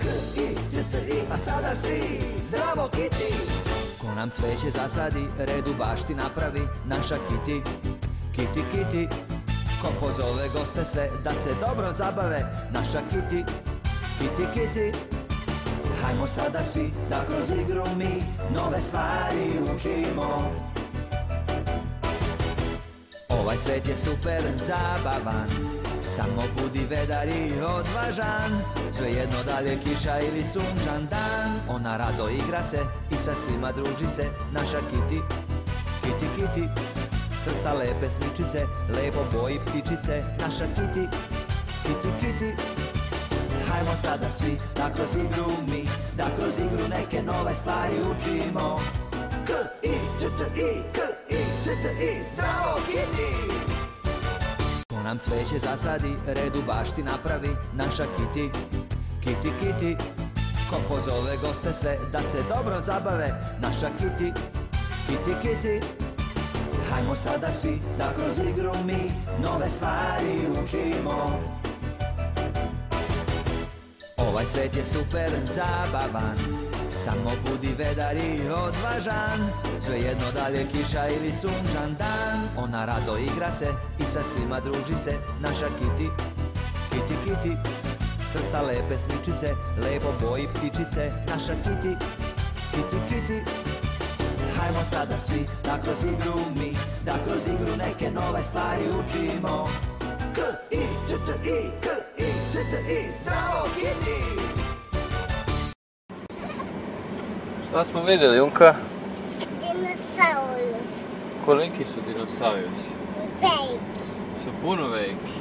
K-I-T-T-I, a sada svi zdravo Kiti. Ko nam cveće zasadi, red u bašti napravi, naša Kiti. Kiti, Kiti, ko pozove goste sve da se dobro zabave, naša Kiti. Kiti, Kiti, hajmo sada svi da kroz igru mi nove stvari učimo. Ovaj svet je super zabavan, samo budi vedar i odvažan. Svejedno da li je kiša ili sunčan dan, ona rado igra se i sa svima druži se, naša Kiti. Kiti, Kiti, crta lepe sličice, lepo boji ptičice, naša Kiti. Kiti, Kiti, hajmo sada svi da kroz igru mi, da kroz igru neke nove stvari učimo. K-I-T-T-I, K-I-T-T-I, zdravo Kiti. Ko nam cveće zasadi, red u bašti napravi, naša Kiti. Kiti, Kiti, ko pozove goste sve da se dobro zabave, naša Kiti. Kiti, Kiti, hajmo sada svi da kroz igru mi nove stvari učimo. Ovaj svet je super zabavan, samo budi vedar i odvažan. Svejedno da li je kiša ili sunčan dan, ona rado igra se i sa svima druži se, naša Kiti. Kiti, Kiti, crta lepe sličice, lepo boji ptičice, naša Kiti. Kiti, Kiti, hajmo sada svi da kroz igru mi, da kroz igru neke nove stvari učimo. K-I-T-T-I, K-I-T-T-I, zdravo Kiti. Šta smo vidjeli, Junka? Dinosaurus. Koliki su dinosaurusi? Veliki. Su puno veliki.